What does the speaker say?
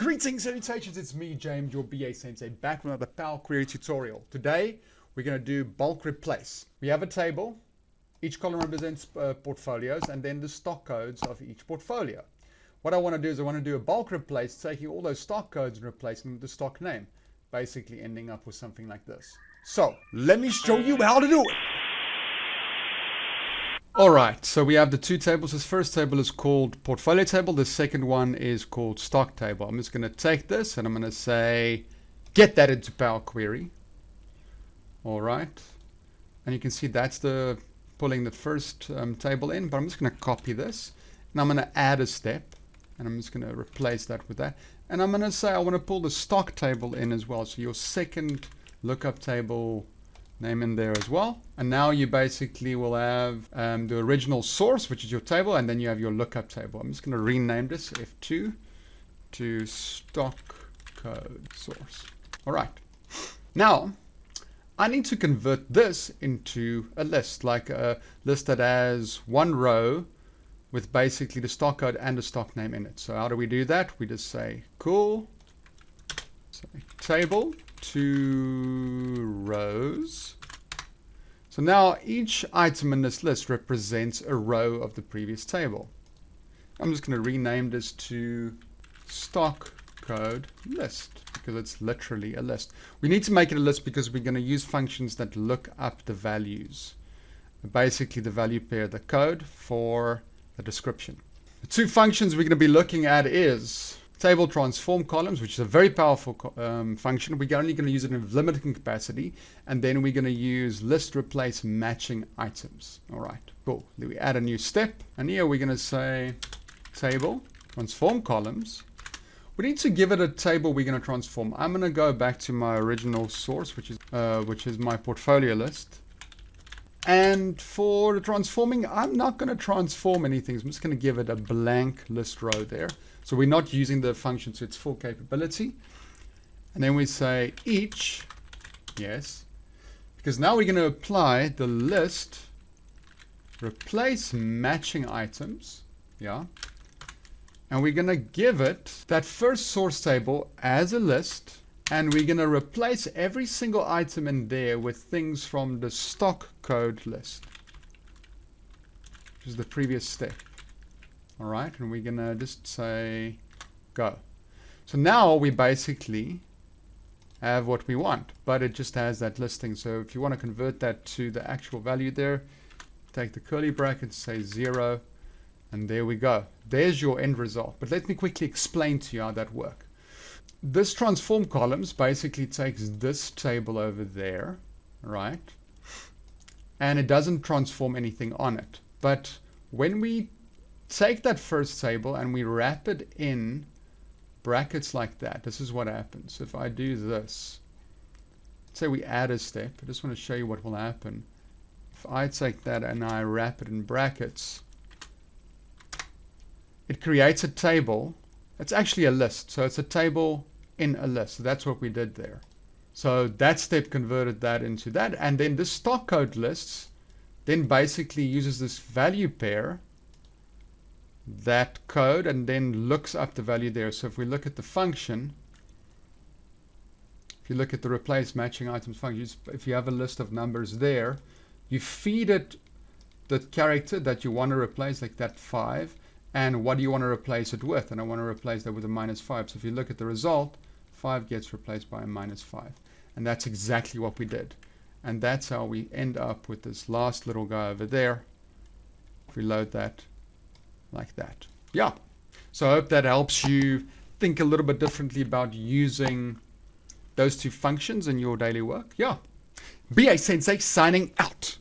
Greetings, salutations, it's me, James, your BA Sensei, back with another Power Query tutorial. Today, we're going to do bulk replace. We have a table, each column represents portfolios, and then the stock codes of each portfolio. What I want to do is I want to do a bulk replace, taking all those stock codes and replacing them with the stock name, basically ending up with something like this. So, let me show you how to do it. Alright, so we have the two tables. This first table is called portfolio table. The second one is called stock table. I'm just going to take this and I'm going to say, get that into Power Query. Alright, and you can see that's the pulling the first table in, but I'm just going to copy this and I'm going to add a step and I'm just going to replace that with that. And I'm going to say I want to pull the stock table in as well. So your second lookup table name in there as well, and now you basically will have the original source, which is your table, and then you have your lookup table. I'm just going to rename this F2 to stock code source. All right, now I need to convert this into a list, like a list that has one row with basically the stock code and the stock name in it. So how do we do that? We just say cool, say table to rows. So now each item in this list represents a row of the previous table. I'm just going to rename this to stock code list because it's literally a list. We need to make it a list because we're going to use functions that look up the values. Basically the value pair, the code for the description. The two functions we're going to be looking at is table transform columns, which is a very powerful function. We're only going to use it in limited capacity, and then we're going to use list replace matching items. All right, cool. Then we add a new step, and here we're going to say table transform columns. We need to give it a table we're going to transform. I'm going to go back to my original source, which is my portfolio list. And for the transforming, I'm not going to transform anything. I'm just going to give it a blank list row there. So we're not using the function to its full capability. And then we say each, yes, because now we're going to apply the list replace matching items, yeah. And we're going to give it that first source table as a list. And we're going to replace every single item in there with things from the stock code list, which is the previous step. All right, and we're going to just say go. So now we basically have what we want, but it just has that listing. So if you want to convert that to the actual value there, take the curly brackets, say 0, and there we go. There's your end result. But let me quickly explain to you how that works. This transform columns basically takes this table over there, right? And it doesn't transform anything on it. But when we take that first table and we wrap it in brackets like that, this is what happens. If I do this, say we add a step, I just want to show you what will happen. If I take that and I wrap it in brackets, it creates a table. It's actually a list. So it's a table in a list. So that's what we did there. So that step converted that into that. And then the stock code lists then basically uses this value pair, that code, and then looks up the value there. So if we look at the function, if you look at the replace matching items function, if you have a list of numbers there, you feed it the character that you want to replace, like that 5, and what do you want to replace it with? And I want to replace that with a -5. So if you look at the result, 5 gets replaced by a -5. And that's exactly what we did. And that's how we end up with this last little guy over there. If we load that like that. Yeah. So I hope that helps you think a little bit differently about using those two functions in your daily work. Yeah. BA Sensei signing out.